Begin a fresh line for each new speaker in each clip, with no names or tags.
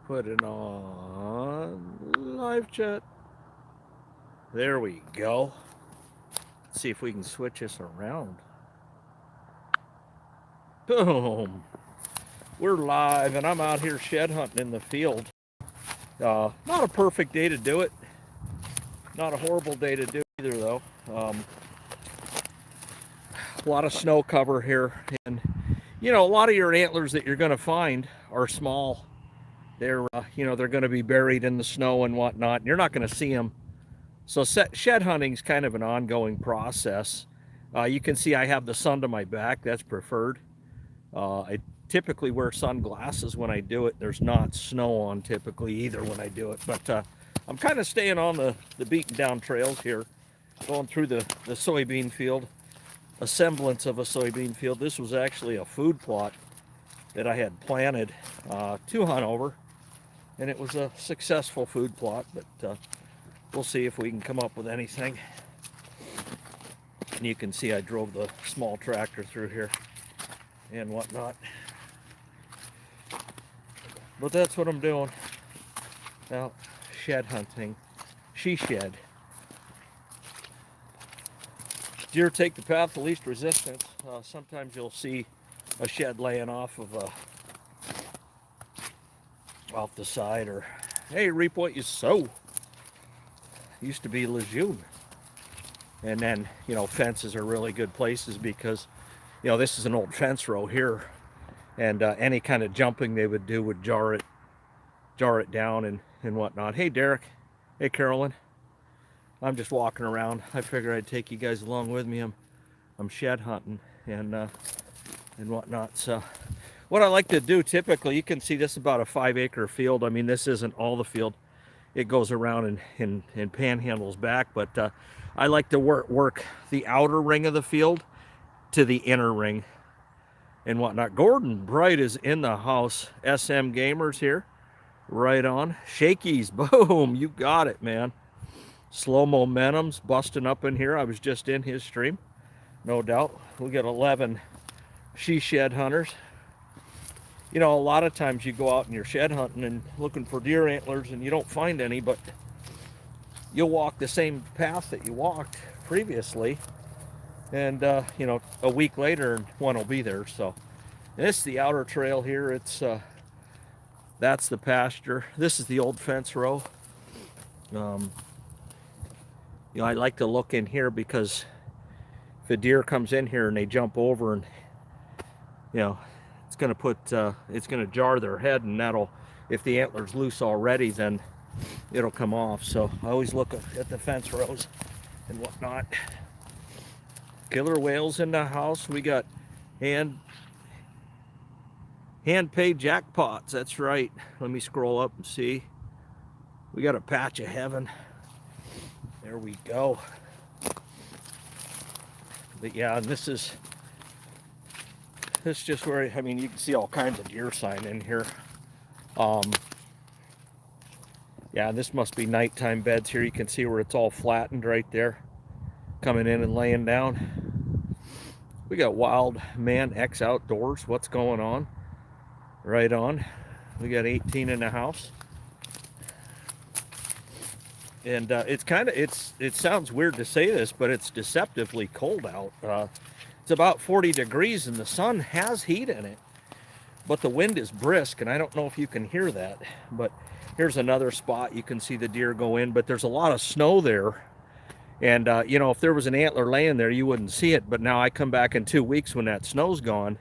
Put it on live chat. There we go. Let's see if we can switch this around. Boom. We're live, and I'm out here shed hunting in the field. Not a perfect day to do it. Not a horrible day to do either, though. A lot of snow cover here, and you know, a lot of your antlers that you're going to find are small. They're they're going to be buried in the snow and whatnot. And you're not going to see them. So shed hunting is kind of an ongoing process. You can see I have the sun to my back. That's preferred. I typically wear sunglasses when I do it. There's not snow on typically either when I do it. But I'm kind of staying on the beaten down trails here, going through the soybean field, a semblance of a soybean field. This was actually a food plot that I had planted to hunt over, and it was a successful food plot, but we'll see if we can come up with anything. And you can see I drove the small tractor through here and whatnot. But that's what I'm doing. Now, shed hunting. She shed. Deer take the path of least resistance. Sometimes you'll see a shed laying off the side, or hey, reap what you sow. Used to be Lejeune. And then, you know, fences are really good places because, you know, this is an old fence row here, and any kind of jumping they would do would jar it down and whatnot. Hey, Derek. Hey, Carolyn. I'm just walking around. I figured I'd take you guys along with me. I'm shed hunting and whatnot. So what I like to do typically, you can see this is about a 5-acre field. I mean, this isn't all the field. It goes around and panhandles back, but I like to work the outer ring of the field to the inner ring and whatnot. Gordon Bright is in the house. SM Gamers here. Right on. Shakies. Boom. You got it, man. Slow Momentum's busting up in here. I was just in his stream. No doubt. We got 11 she shed hunters. You know, a lot of times you go out and you're shed hunting and looking for deer antlers and you don't find any, but you'll walk the same path that you walked previously, and you know, a week later one will be there. So this is the outer trail here. It's that's the pasture. This is the old fence row. You know, I like to look in here because if a deer comes in here and they jump over, and you know, it's going to jar their head, and that'll, if the antler's loose already, then it'll come off. So I always look at the fence rows and whatnot. Killer whales in the house. We got hand paid jackpots. That's right. Let me scroll up and see. We got a patch of heaven. There we go. But yeah, and this is just where, I mean, you can see all kinds of deer sign in here. Yeah, this must be nighttime beds here. You can see where it's all flattened right there, coming in and laying down. We got Wild Man X Outdoors. What's going on? Right on. We got 18 in the house. And it sounds weird to say this, but it's deceptively cold out. It's about 40 degrees and the sun has heat in it, but the wind is brisk, and I don't know if you can hear that, but here's another spot you can see the deer go in, but there's a lot of snow there. And you know, if there was an antler laying there, you wouldn't see it, but now I come back in 2 weeks when that snow's gone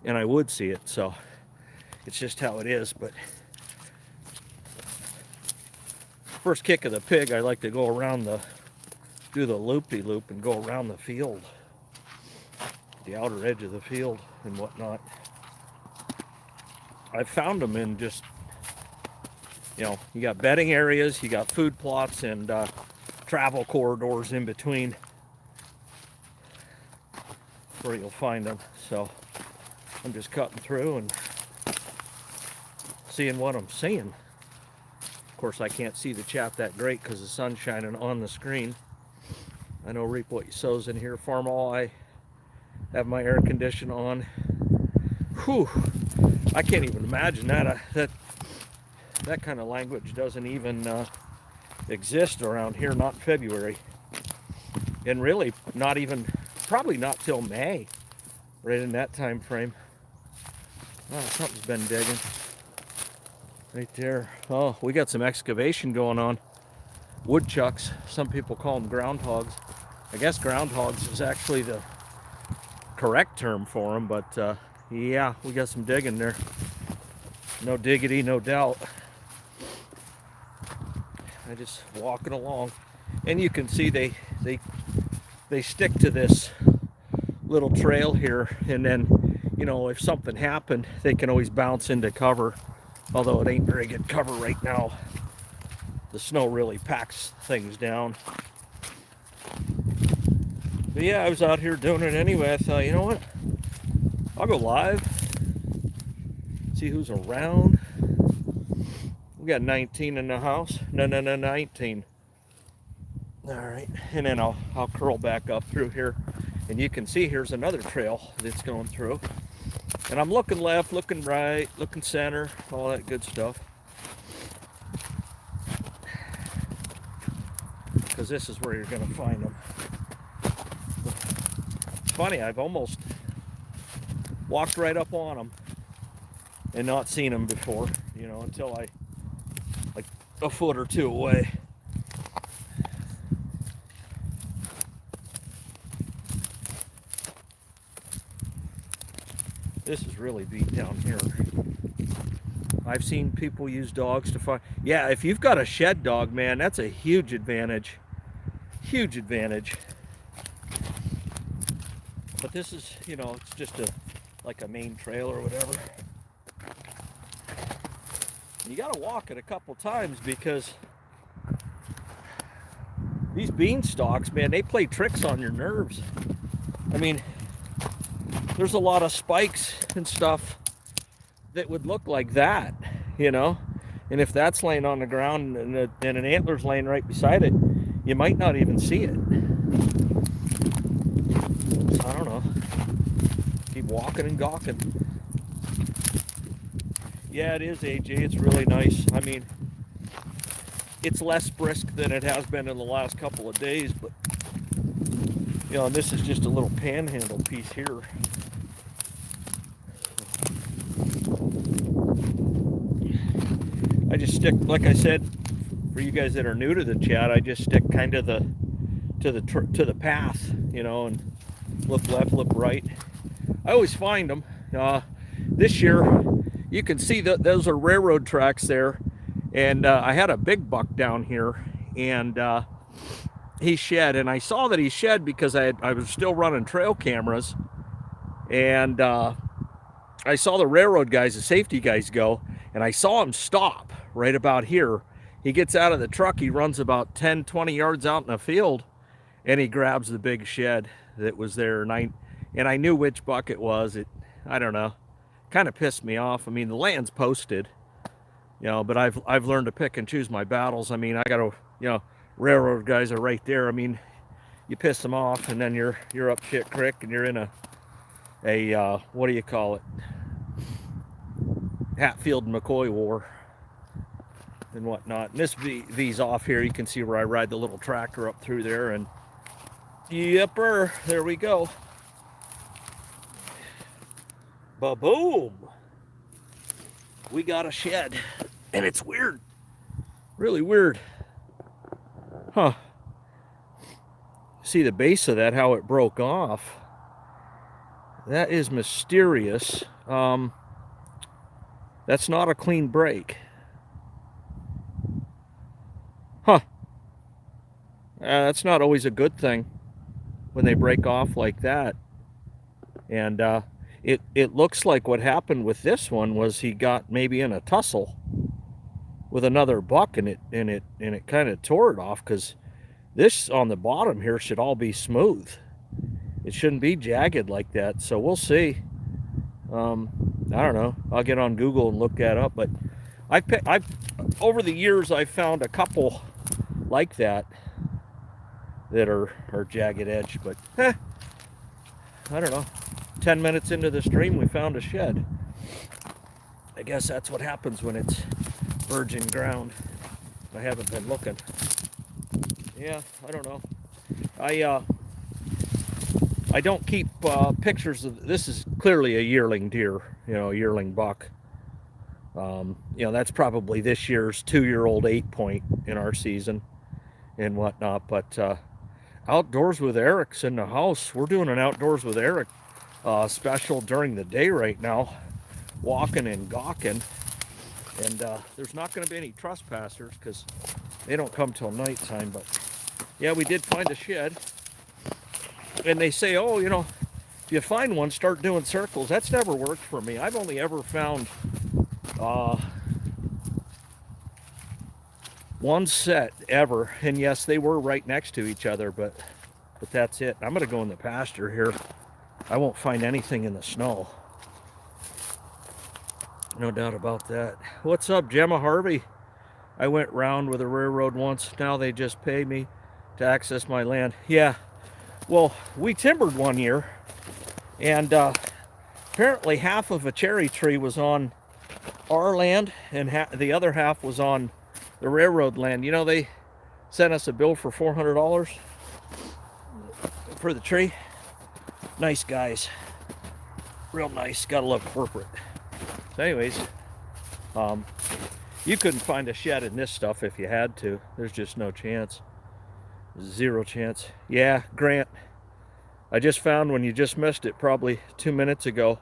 and I would see it. So it's just how it is. But first kick of the pig, I like to go around do the loop-de-loop and go around the field, the outer edge of the field and whatnot. I've found them in just, you know, you got bedding areas, you got food plots, and travel corridors in between where you'll find them. So I'm just cutting through and seeing what I'm seeing. Of course, I can't see the chat that great because the sun's shining on the screen. I know Reap What You Sow's in here. Farmall, I have my air condition on. Whew, I can't even imagine that. that kind of language doesn't even exist around here, not in February. And really, not even, probably not till May, right in that time frame. Oh, something's been digging. Right there. Oh, we got some excavation going on. Woodchucks. Some people call them groundhogs. I guess groundhogs is actually the correct term for them, but yeah, we got some digging there. No diggity, no doubt. I just walking along, and you can see they stick to this little trail here, and then, you know, if something happened, they can always bounce into cover, although it ain't very good cover right now. The snow really packs things down. But yeah, I was out here doing it anyway. I thought, you know what, I'll go live, see who's around. We got 19 in the house. No, 19. All right, and then I'll curl back up through here, and you can see here's another trail that's going through. And I'm looking left, looking right, looking center, all that good stuff. Because this is where you're going to find them. It's funny, I've almost walked right up on them and not seen them before, you know, until I, like a foot or two away. This is really beat down here. I've seen people use dogs to find. Yeah, if you've got a shed dog, man, that's a huge advantage. Huge advantage. But this is, you know, it's just like a main trail or whatever. You gotta walk it a couple times because these beanstalks, man, they play tricks on your nerves. I mean, there's a lot of spikes and stuff that would look like that, you know, and if that's laying on the ground and an antler's laying right beside it, you might not even see it. So I don't know. Keep walking and gawking. Yeah, it is, AJ. It's really nice. I mean, it's less brisk than it has been in the last couple of days, but you know, and this is just a little panhandle piece here. I just stick, like I said, for you guys that are new to the chat, I just stick kind of to the path, you know, and look left, look right. I always find them. This year, you can see that those are railroad tracks there, and I had a big buck down here, and he shed, and I saw that he shed because I was still running trail cameras, and I saw the railroad guys, the safety guys go, and I saw him stop right about here. He gets out of the truck, he runs about 10, 20 yards out in the field, and he grabs the big shed that was there, and I knew which buck it was. I don't know, kind of pissed me off. I mean, the land's posted, you know, but I've learned to pick and choose my battles. I mean, I gotta, you know, railroad guys are right there. I mean, you piss them off, and then you're up shit creek, and you're in a what do you call it? Hatfield and McCoy war and whatnot. And this V's off here. You can see where I ride the little tractor up through there, and yepper, there we go. Ba-boom! We got a shed, and it's weird, really weird, huh? See the base of that, how it broke off. That is mysterious. That's not a clean break. Huh. That's not always a good thing when they break off like that. And it looks like what happened with this one was he got maybe in a tussle with another buck, and it kind of tore it off, because this on the bottom here should all be smooth. It shouldn't be jagged like that. So we'll see. I don't know. I'll get on Google and look that up. But I've over the years I've found a couple like that are jagged edge. But I don't know. 10 minutes into the stream, we found a shed. I guess that's what happens when it's virgin ground. I haven't been looking. Yeah, I don't know. I don't keep pictures of. This is clearly a yearling deer, you know, a yearling buck. You know, that's probably this year's 2-year-old 8-point in our season and whatnot. But outdoors with Eric's in the house. We're doing an outdoors with Eric special during the day right now, walking and gawking. And there's not going to be any trespassers because they don't come till nighttime. But yeah, we did find a shed. And they say, oh, you know, if you find one, start doing circles. That's never worked for me. I've only ever found one set ever. And yes, they were right next to each other, but that's it. I'm going to go in the pasture here. I won't find anything in the snow. No doubt about that. What's up, Gemma Harvey? I went round with a railroad once. Now they just pay me to access my land. Yeah. Well, we timbered one year, and apparently half of a cherry tree was on our land, and the other half was on the railroad land. You know, they sent us a bill for $400 for the tree. Nice guys. Real nice. Gotta love corporate. So anyways, you couldn't find a shed in this stuff if you had to. There's just no chance. Zero chance. Yeah, Grant. I just found when you just missed it probably 2 minutes ago.